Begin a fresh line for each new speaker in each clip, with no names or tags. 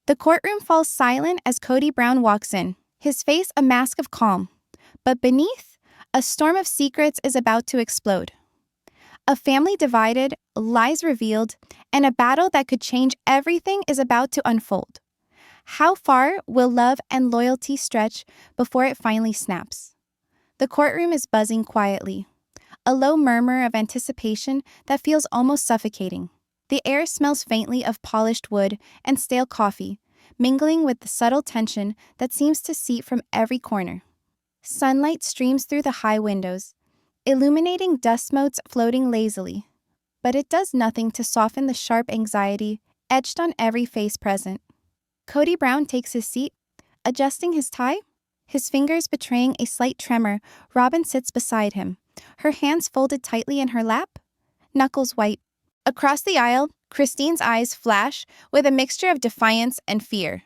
The courtroom falls silent as Kody Brown walks in, his face a mask of calm. But beneath, a storm of secrets is about to explode. A family divided, lies revealed, and a battle that could change everything is about to unfold. How far will love and loyalty stretch before it finally snaps? The courtroom is buzzing quietly, a low murmur of anticipation that feels almost suffocating. The air smells faintly of polished wood and stale coffee, mingling with the subtle tension that seems to seep from every corner. Sunlight streams through the high windows, illuminating dust motes floating lazily, but it does nothing to soften the sharp anxiety etched on every face present. Kody Brown takes his seat, adjusting his tie, his fingers betraying a slight tremor. Robyn sits beside him, her hands folded tightly in her lap, knuckles white. Across the aisle, Christine's eyes flash with a mixture of defiance and fear,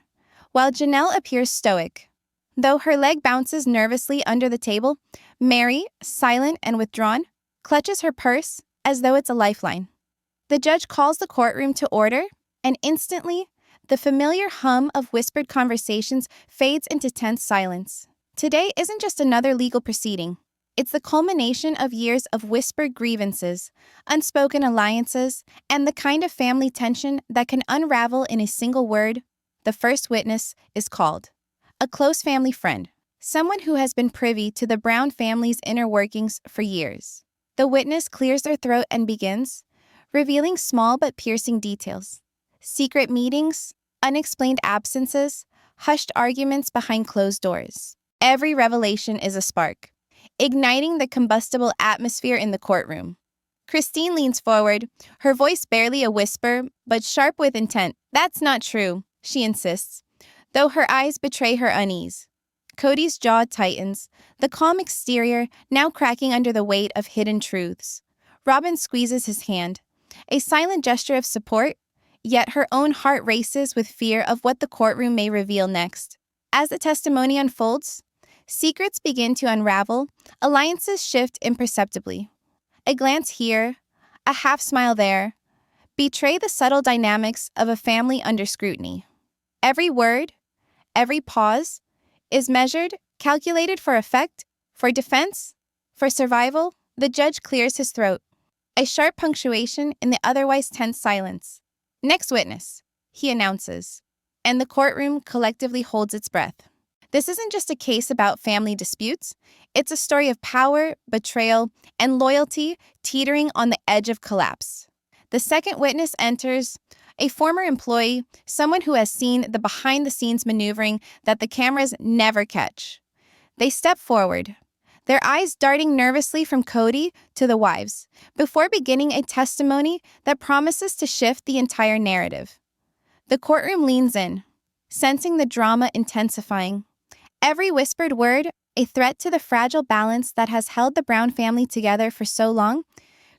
while Janelle appears stoic. Though her leg bounces nervously under the table, Meri, silent and withdrawn, clutches her purse as though it's a lifeline. The judge calls the courtroom to order, and instantly, the familiar hum of whispered conversations fades into tense silence. Today isn't just another legal proceeding. It's the culmination of years of whispered grievances, unspoken alliances, and the kind of family tension that can unravel in a single word. The first witness is called. A close family friend, someone who has been privy to the Brown family's inner workings for years. The witness clears their throat and begins, revealing small but piercing details. Secret meetings, unexplained absences, hushed arguments behind closed doors. Every revelation is a spark, igniting the combustible atmosphere in the courtroom. Christine leans forward, her voice barely a whisper, but sharp with intent. "That's not true," she insists, though her eyes betray her unease. Kody's jaw tightens, the calm exterior now cracking under the weight of hidden truths. Robyn squeezes his hand, a silent gesture of support, yet her own heart races with fear of what the courtroom may reveal next. As the testimony unfolds, secrets begin to unravel, alliances shift imperceptibly. A glance here, a half-smile there, betray the subtle dynamics of a family under scrutiny. Every word, every pause, is measured, calculated for effect, for defense, for survival. The judge clears his throat, a sharp punctuation in the otherwise tense silence. "Next witness," he announces, and the courtroom collectively holds its breath. This isn't just a case about family disputes. It's a story of power, betrayal, and loyalty teetering on the edge of collapse. The second witness enters, a former employee, someone who has seen the behind-the-scenes maneuvering that the cameras never catch. They step forward, their eyes darting nervously from Kody to the wives, before beginning a testimony that promises to shift the entire narrative. The courtroom leans in, sensing the drama intensifying. Every whispered word, a threat to the fragile balance that has held the Brown family together for so long.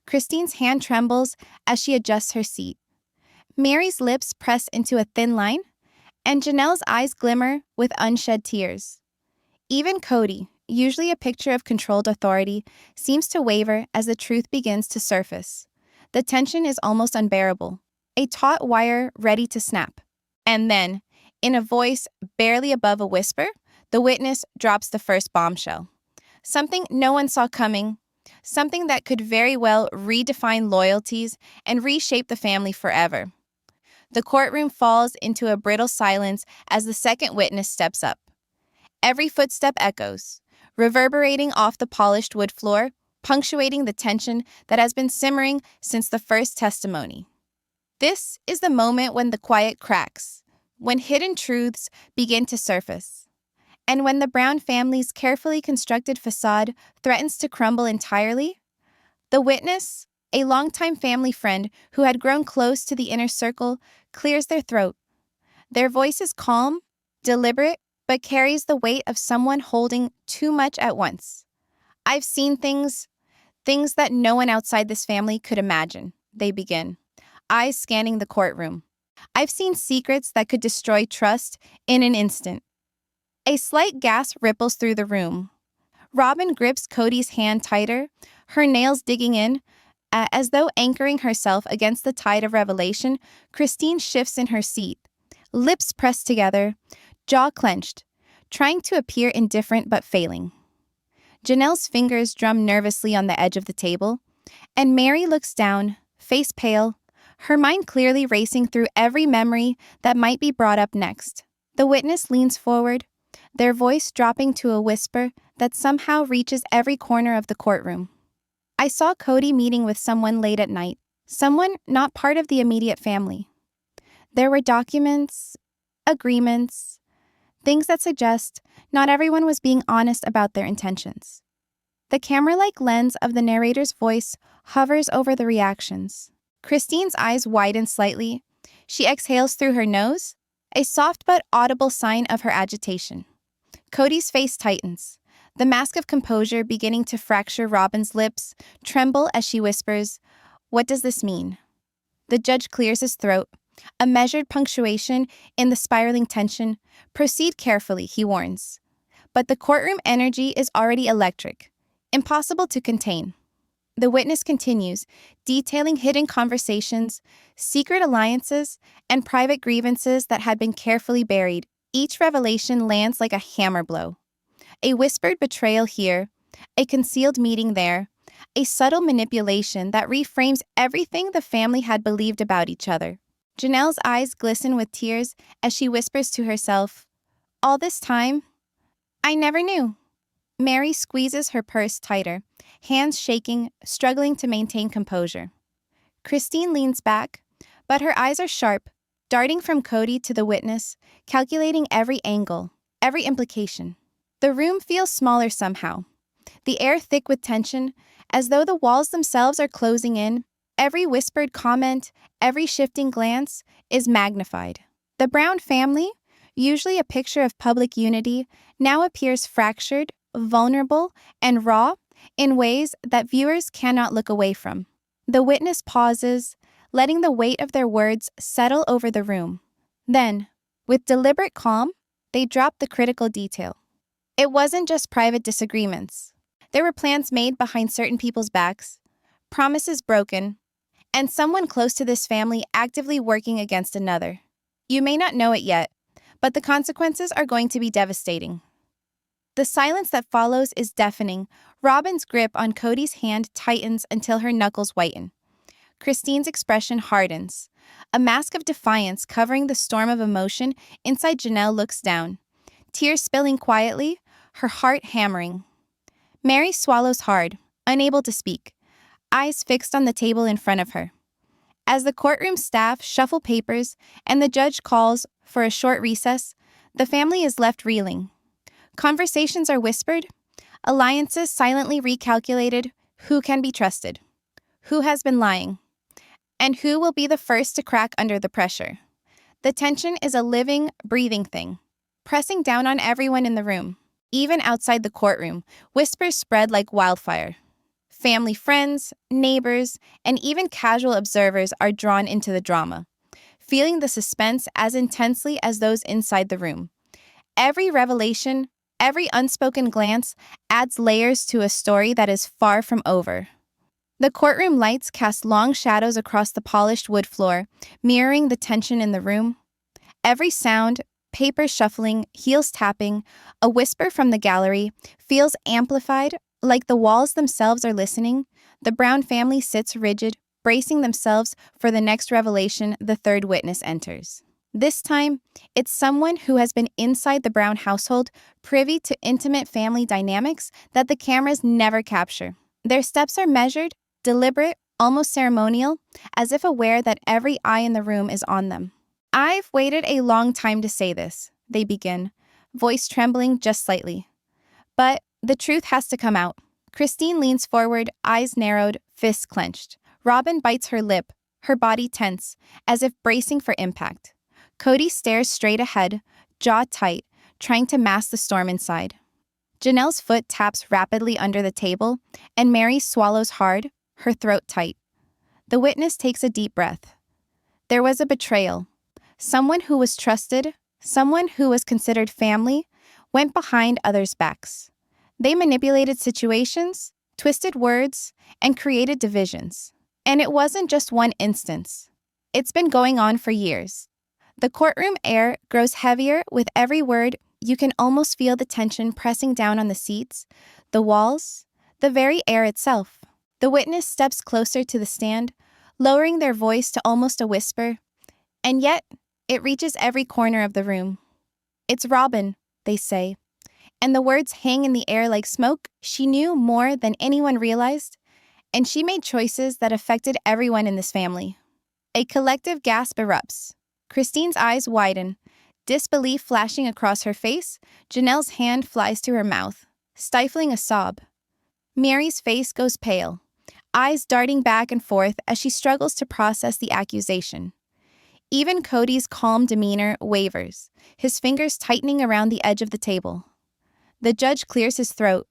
Christine's hand trembles as she adjusts her seat. Meri's lips press into a thin line, and Janelle's eyes glimmer with unshed tears. Even Kody, usually a picture of controlled authority, seems to waver as the truth begins to surface. The tension is almost unbearable, a taut wire ready to snap. And then, in a voice barely above a whisper, the witness drops the first bombshell. Something no one saw coming, something that could very well redefine loyalties and reshape the family forever. The courtroom falls into a brittle silence as the second witness steps up. Every footstep echoes, reverberating off the polished wood floor, punctuating the tension that has been simmering since the first testimony. This is the moment when the quiet cracks, when hidden truths begin to surface, and when the Brown family's carefully constructed facade threatens to crumble entirely. The witness, a longtime family friend who had grown close to the inner circle, clears their throat. Their voice is calm, deliberate, but carries the weight of someone holding too much at once. "I've seen things that no one outside this family could imagine," they begin, eyes scanning the courtroom. "I've seen secrets that could destroy trust in an instant." A slight gasp ripples through the room. Robyn grips Kody's hand tighter, her nails digging in. As though anchoring herself against the tide of revelation, Christine shifts in her seat, lips pressed together, jaw clenched, trying to appear indifferent but failing. Janelle's fingers drum nervously on the edge of the table, and Meri looks down, face pale, her mind clearly racing through every memory that might be brought up next. The witness leans forward, their voice dropping to a whisper that somehow reaches every corner of the courtroom. I saw Kody meeting with someone late at night, someone not part of the immediate family. There were documents, agreements, things that suggest not everyone was being honest about their intentions. The camera-like lens of the narrator's voice hovers over the reactions. Christine's eyes widen slightly. She exhales through her nose, a soft but audible sign of her agitation. Kody's face tightens, the mask of composure beginning to fracture Robyn's lips, tremble as she whispers, "What does this mean?" The judge clears his throat, a measured punctuation in the spiraling tension. Proceed carefully, he warns. But the courtroom energy is already electric, impossible to contain. The witness continues, detailing hidden conversations, secret alliances, and private grievances that had been carefully buried. Each revelation lands like a hammer blow. A whispered betrayal here, a concealed meeting there, a subtle manipulation that reframes everything the family had believed about each other. Janelle's eyes glisten with tears as she whispers to herself, "All this time, I never knew." Meri squeezes her purse tighter, hands shaking, struggling to maintain composure. Christine leans back, but her eyes are sharp, darting from Kody to the witness, calculating every angle, every implication. The room feels smaller somehow, the air thick with tension, as though the walls themselves are closing in. Every whispered comment, every shifting glance is magnified. The Brown family, usually a picture of public unity, now appears fractured, vulnerable, and raw in ways that viewers cannot look away from. The witness pauses, letting the weight of their words settle over the room. Then, with deliberate calm, they drop the critical detail. It wasn't just private disagreements. There were plans made behind certain people's backs, promises broken, and someone close to this family actively working against another. You may not know it yet, but the consequences are going to be devastating. The silence that follows is deafening. Robyn's grip on Kody's hand tightens until her knuckles whiten. Christine's expression hardens, a mask of defiance covering the storm of emotion inside. Janelle looks down, tears spilling quietly, her heart hammering. Meri swallows hard, unable to speak, eyes fixed on the table in front of her. As the courtroom staff shuffle papers and the judge calls for a short recess, the family is left reeling. Conversations are whispered, alliances silently recalculated. Who can be trusted? Who has been lying? And who will be the first to crack under the pressure? The tension is a living, breathing thing, pressing down on everyone in the room. Even outside the courtroom, whispers spread like wildfire. Family friends, neighbors, and even casual observers are drawn into the drama, feeling the suspense as intensely as those inside the room. Every revelation, every unspoken glance adds layers to a story that is far from over. The courtroom lights cast long shadows across the polished wood floor, mirroring the tension in the room. Every sound, paper shuffling, heels tapping, a whisper from the gallery, feels amplified, like the walls themselves are listening. The Brown family sits rigid, bracing themselves for the next revelation. The third witness enters. This time, it's someone who has been inside the Brown household, privy to intimate family dynamics that the cameras never capture. Their steps are measured, deliberate, almost ceremonial, as if aware that every eye in the room is on them. "I've waited a long time to say this," they begin, voice trembling just slightly. "But the truth has to come out." Christine leans forward, eyes narrowed, fists clenched. Robyn bites her lip, her body tense, as if bracing for impact. Kody stares straight ahead, jaw tight, trying to mask the storm inside. Janelle's foot taps rapidly under the table, and Meri swallows hard, her throat tight. The witness takes a deep breath. There was a betrayal. Someone who was trusted, someone who was considered family, went behind others' backs. They manipulated situations, twisted words, and created divisions. And it wasn't just one instance. It's been going on for years. The courtroom air grows heavier with every word. You can almost feel the tension pressing down on the seats, the walls, the very air itself. The witness steps closer to the stand, lowering their voice to almost a whisper, and yet it reaches every corner of the room. "It's Robyn," they say, and the words hang in the air like smoke. She knew more than anyone realized, and she made choices that affected everyone in this family. A collective gasp erupts. Christine's eyes widen, disbelief flashing across her face. Janelle's hand flies to her mouth, stifling a sob. Meri's face goes pale, eyes darting back and forth as she struggles to process the accusation. Even Kody's calm demeanor wavers, his fingers tightening around the edge of the table. The judge clears his throat,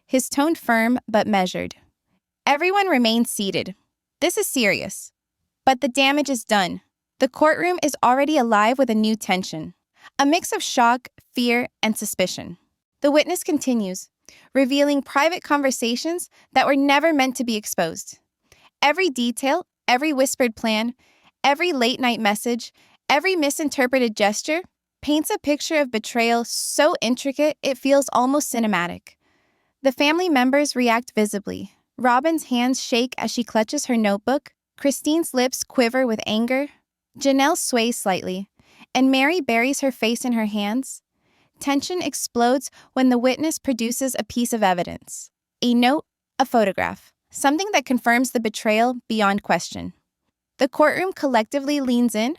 his tone firm but measured. Everyone remains seated. This is serious. But the damage is done. The courtroom is already alive with a new tension, a mix of shock, fear, and suspicion. The witness continues, revealing private conversations that were never meant to be exposed. Every detail, every whispered plan, every late-night message, every misinterpreted gesture paints a picture of betrayal so intricate it feels almost cinematic. The family members react visibly. Robyn's hands shake as she clutches her notebook. Christine's lips quiver with anger. Janelle sways slightly, and Meri buries her face in her hands. Tension explodes when the witness produces a piece of evidence. A note, a photograph, something that confirms the betrayal beyond question. The courtroom collectively leans in,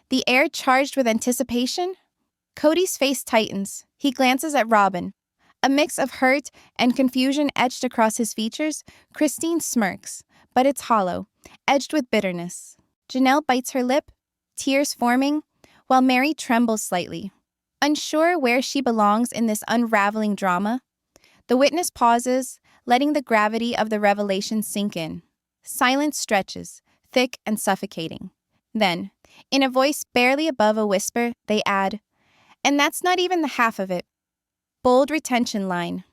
the air charged with anticipation. Kody's face tightens. He glances at Robyn. A mix of hurt and confusion etched across his features. Christine smirks, but it's hollow, edged with bitterness. Janelle bites her lip, tears forming, while Meri trembles slightly. Unsure where she belongs in this unraveling drama, the witness pauses, letting the gravity of the revelation sink in. Silence stretches, thick and suffocating. Then, in a voice barely above a whisper, they add, "And that's not even the half of it." Bold retention line.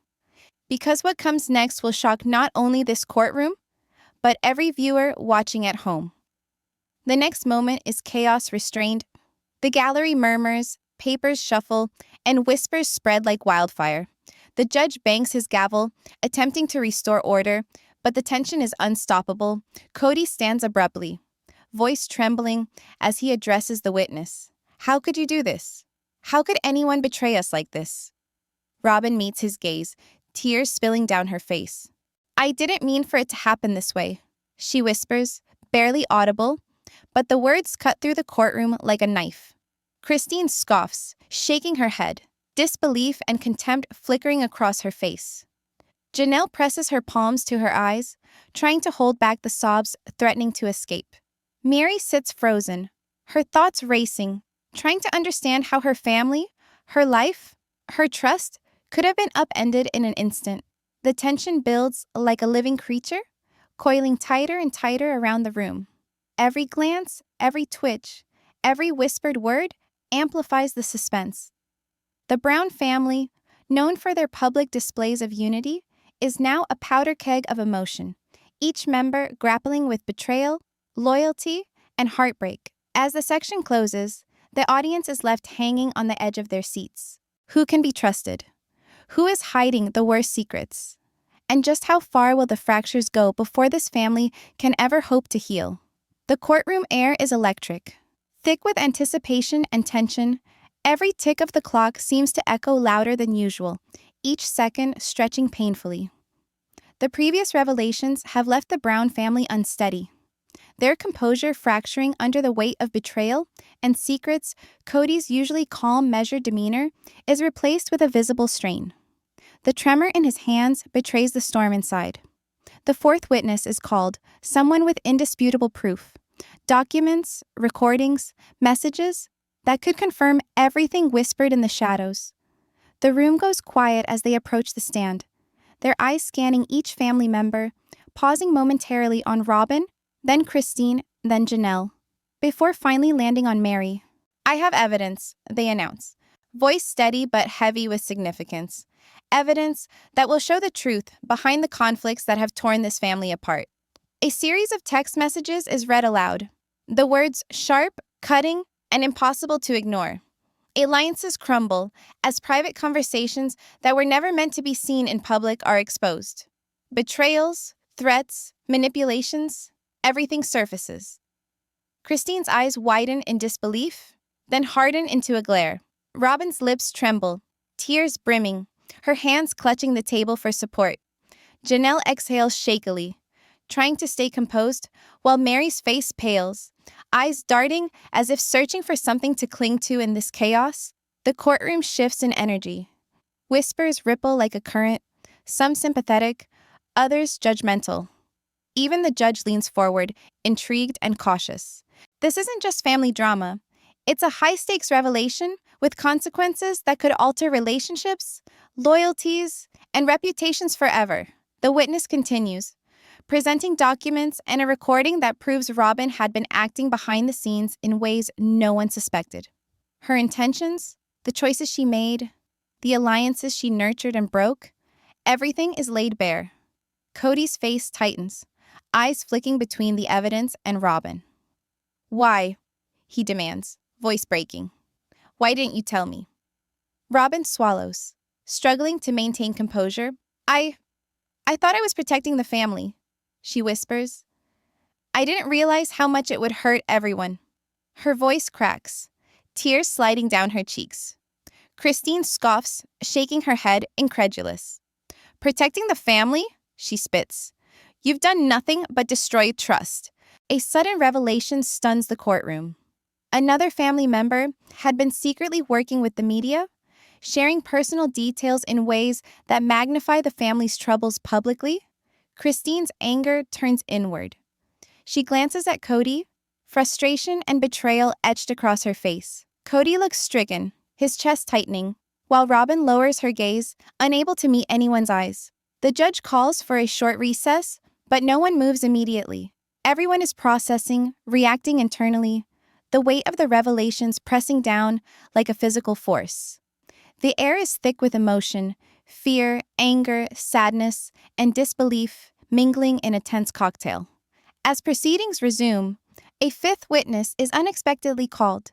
Because what comes next will shock not only this courtroom, but every viewer watching at home. The next moment is chaos restrained. The gallery murmurs, papers shuffle, and whispers spread like wildfire. The judge bangs his gavel, attempting to restore order, but the tension is unstoppable. Kody stands abruptly, voice trembling as he addresses the witness. "How could you do this? How could anyone betray us like this?" Robyn meets his gaze, tears spilling down her face. "I didn't mean for it to happen this way," she whispers, barely audible, but the words cut through the courtroom like a knife. Christine scoffs, shaking her head, disbelief and contempt flickering across her face. Janelle presses her palms to her eyes, trying to hold back the sobs threatening to escape. Meri sits frozen, her thoughts racing, trying to understand how her family, her life, her trust could have been upended in an instant. The tension builds like a living creature, coiling tighter and tighter around the room. Every glance, every twitch, every whispered word amplifies the suspense. The Brown family, known for their public displays of unity, is now a powder keg of emotion, each member grappling with betrayal, loyalty, and heartbreak. As the section closes, the audience is left hanging on the edge of their seats. Who can be trusted? Who is hiding the worst secrets? And just how far will the fractures go before this family can ever hope to heal? The courtroom air is electric. Thick with anticipation and tension, every tick of the clock seems to echo louder than usual, each second stretching painfully. The previous revelations have left the Brown family unsteady, their composure fracturing under the weight of betrayal and secrets. Kody's usually calm, measured demeanor is replaced with a visible strain. The tremor in his hands betrays the storm inside. The fourth witness is called, someone with indisputable proof. Documents, recordings, messages that could confirm everything whispered in the shadows. The room goes quiet as they approach the stand, their eyes scanning each family member, pausing momentarily on Robyn, then Christine, then Janelle, before finally landing on Meri. "I have evidence," they announce, voice steady but heavy with significance. Evidence that will show the truth behind the conflicts that have torn this family apart. A series of text messages is read aloud. The words sharp, cutting, and impossible to ignore. Alliances crumble as private conversations that were never meant to be seen in public are exposed. Betrayals, threats, manipulations, everything surfaces. Christine's eyes widen in disbelief, then harden into a glare. Robyn's lips tremble, tears brimming, her hands clutching the table for support. Janelle exhales shakily, trying to stay composed, while Meri's face pales, eyes darting as if searching for something to cling to in this chaos. The courtroom shifts in energy. Whispers ripple like a current, some sympathetic, others judgmental. Even the judge leans forward, intrigued and cautious. This isn't just family drama. It's a high-stakes revelation with consequences that could alter relationships, loyalties, and reputations forever. The witness continues, presenting documents and a recording that proves Robyn had been acting behind the scenes in ways no one suspected. Her intentions, the choices she made, the alliances she nurtured and broke, everything is laid bare. Kody's face tightens, eyes flicking between the evidence and Robyn. "Why?" he demands, voice breaking. "Why didn't you tell me?" Robyn swallows, struggling to maintain composure. I thought I was protecting the family," she whispers. "I didn't realize how much it would hurt everyone." Her voice cracks, tears sliding down her cheeks. Christine scoffs, shaking her head, incredulous. "Protecting the family?" she spits. "You've done nothing but destroy trust." A sudden revelation stuns the courtroom. Another family member had been secretly working with the media, sharing personal details in ways that magnify the family's troubles publicly. Christine's anger turns inward. She glances at Kody, frustration and betrayal etched across her face. Kody looks stricken, his chest tightening, while Robyn lowers her gaze, unable to meet anyone's eyes. The judge calls for a short recess, but no one moves immediately. Everyone is processing, reacting internally, the weight of the revelations pressing down like a physical force. The air is thick with emotion, fear, anger, sadness, and disbelief mingling in a tense cocktail. As proceedings resume, a fifth witness is unexpectedly called.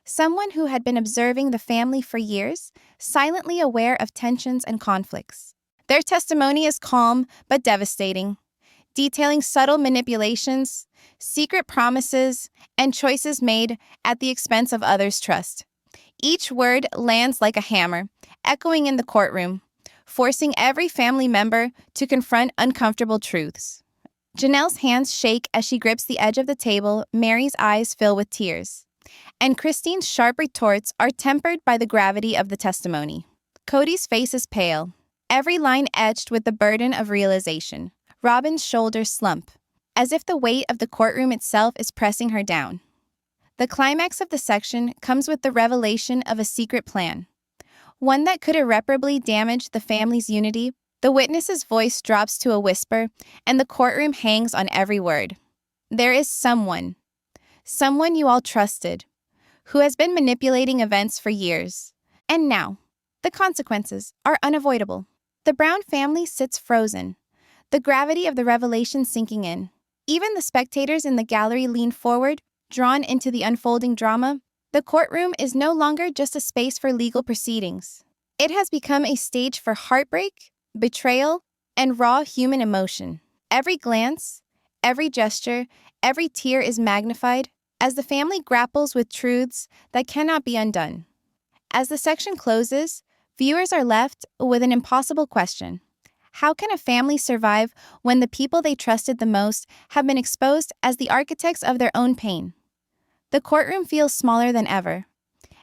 Someone who had been observing the family for years, silently aware of tensions and conflicts. Their testimony is calm but devastating, detailing subtle manipulations, secret promises, and choices made at the expense of others' trust. Each word lands like a hammer, echoing in the courtroom, forcing every family member to confront uncomfortable truths. Janelle's hands shake as she grips the edge of the table, Meri's eyes fill with tears. And Christine's sharp retorts are tempered by the gravity of the testimony. Kody's face is pale, every line etched with the burden of realization. Robyn's shoulders slump, as if the weight of the courtroom itself is pressing her down. The climax of the section comes with the revelation of a secret plan, one that could irreparably damage the family's unity. The witness's voice drops to a whisper, and the courtroom hangs on every word. There is someone you all trusted, who has been manipulating events for years. And now, the consequences are unavoidable. The Brown family sits frozen, the gravity of the revelation sinking in. Even the spectators in the gallery lean forward, drawn into the unfolding drama. The courtroom is no longer just a space for legal proceedings. It has become a stage for heartbreak, betrayal, and raw human emotion. Every glance, every gesture, every tear is magnified as the family grapples with truths that cannot be undone. As the section closes, viewers are left with an impossible question. How can a family survive when the people they trusted the most have been exposed as the architects of their own pain? The courtroom feels smaller than ever.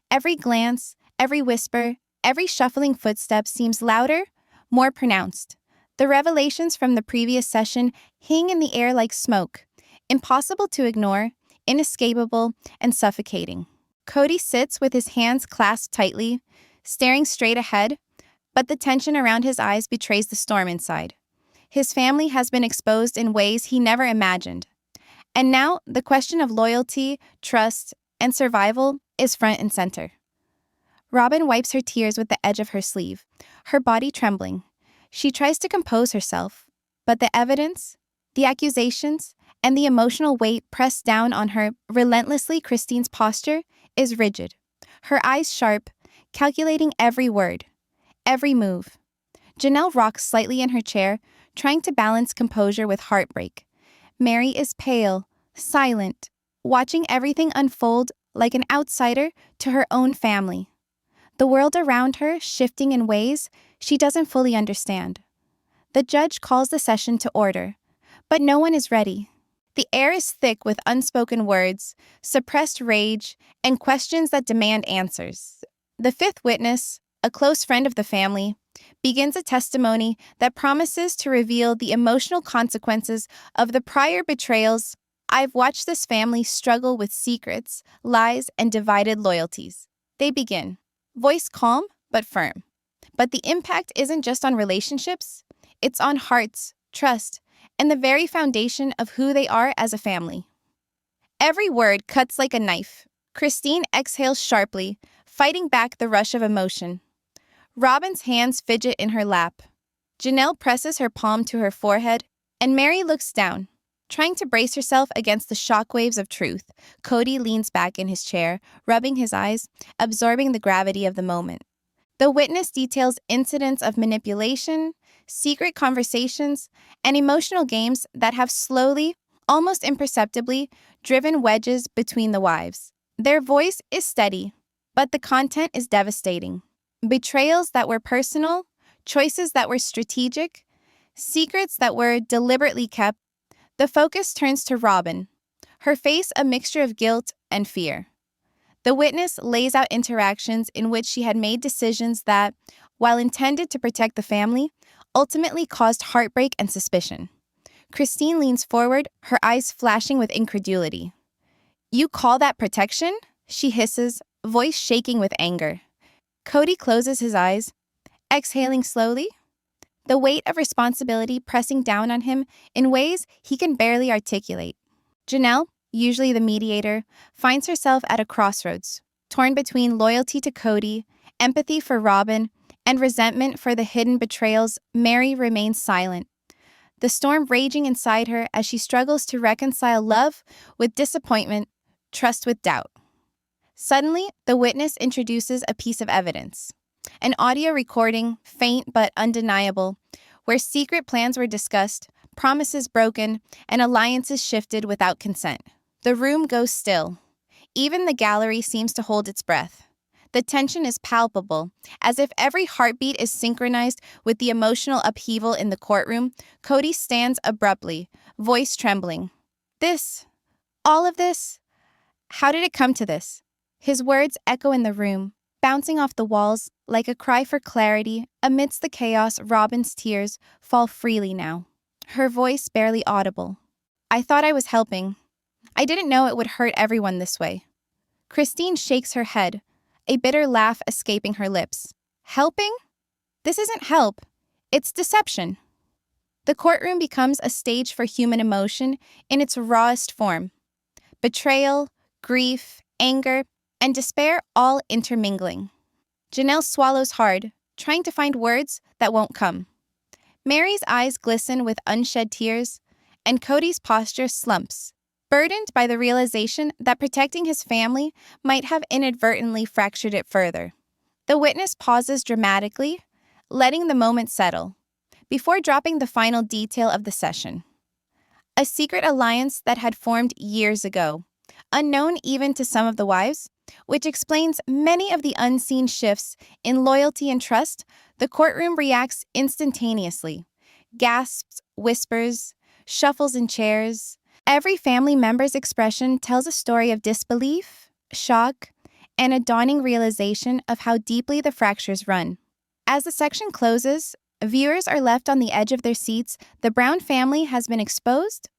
Every glance, every whisper, every shuffling footstep seems louder, more pronounced. The revelations from the previous session hang in the air like smoke, impossible to ignore, inescapable, and suffocating. Kody sits with his hands clasped tightly, staring straight ahead, but the tension around his eyes betrays the storm inside. His family has been exposed in ways he never imagined. And now, the question of loyalty, trust, and survival is front and center. Robyn wipes her tears with the edge of her sleeve, her body trembling. She tries to compose herself, but the evidence, the accusations, and the emotional weight press down on her relentlessly. Christine's posture is rigid, her eyes sharp, calculating every word, every move. Janelle rocks slightly in her chair, trying to balance composure with heartbreak. Meri is pale, silent, watching everything unfold like an outsider to her own family. The world around her shifting in ways she doesn't fully understand. The judge calls the session to order, but no one is ready. The air is thick with unspoken words, suppressed rage, and questions that demand answers. The fifth witness, a close friend of the family, begins a testimony that promises to reveal the emotional consequences of the prior betrayals. I've watched this family struggle with secrets, lies, and divided loyalties. They begin, voice calm but firm. But the impact isn't just on relationships, it's on hearts, trust, and the very foundation of who they are as a family. Every word cuts like a knife. Christine exhales sharply, fighting back the rush of emotion. Robyn's hands fidget in her lap. Janelle presses her palm to her forehead, and Meri looks down, trying to brace herself against the shockwaves of truth. Kody leans back in his chair, rubbing his eyes, absorbing the gravity of the moment. The witness details incidents of manipulation, secret conversations, and emotional games that have slowly, almost imperceptibly, driven wedges between the wives. Their voice is steady, but the content is devastating. Betrayals that were personal, choices that were strategic, secrets that were deliberately kept. The focus turns to Robyn, her face a mixture of guilt and fear. The witness lays out interactions in which she had made decisions that, while intended to protect the family, ultimately caused heartbreak and suspicion. Christine leans forward, her eyes flashing with incredulity. "You call that protection?" she hisses, voice shaking with anger. Kody closes his eyes, exhaling slowly, the weight of responsibility pressing down on him in ways he can barely articulate. Janelle, usually the mediator, finds herself at a crossroads, torn between loyalty to Kody, empathy for Robyn, and resentment for the hidden betrayals. Meri remains silent, the storm raging inside her as she struggles to reconcile love with disappointment, trust with doubt. Suddenly, the witness introduces a piece of evidence, an audio recording, faint but undeniable, where secret plans were discussed, promises broken, and alliances shifted without consent. The room goes still. Even the gallery seems to hold its breath. The tension is palpable, as if every heartbeat is synchronized with the emotional upheaval in the courtroom. Kody stands abruptly, voice trembling. All of this? How did it come to this? His words echo in the room, bouncing off the walls like a cry for clarity. Amidst the chaos, Robyn's tears fall freely now, her voice barely audible. "I thought I was helping. I didn't know it would hurt everyone this way." Christine shakes her head, a bitter laugh escaping her lips. "Helping? This isn't help. It's deception." The courtroom becomes a stage for human emotion in its rawest form. Betrayal, grief, anger, and despair all intermingling. Janelle swallows hard, trying to find words that won't come. Meri's eyes glisten with unshed tears, and Kody's posture slumps, burdened by the realization that protecting his family might have inadvertently fractured it further. The witness pauses dramatically, letting the moment settle, before dropping the final detail of the session. A secret alliance that had formed years ago, unknown even to some of the wives, which explains many of the unseen shifts in loyalty and trust. The courtroom reacts instantaneously. Gasps, whispers, shuffles in chairs. Every family member's expression tells a story of disbelief, shock, and a dawning realization of how deeply the fractures run. As the section closes, viewers are left on the edge of their seats. The Brown family has been exposed,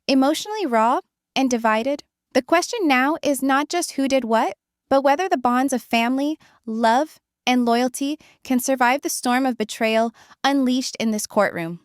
emotionally raw, and divided. The question now is not just who did what, but whether the bonds of family, love, and loyalty can survive the storm of betrayal unleashed in this courtroom.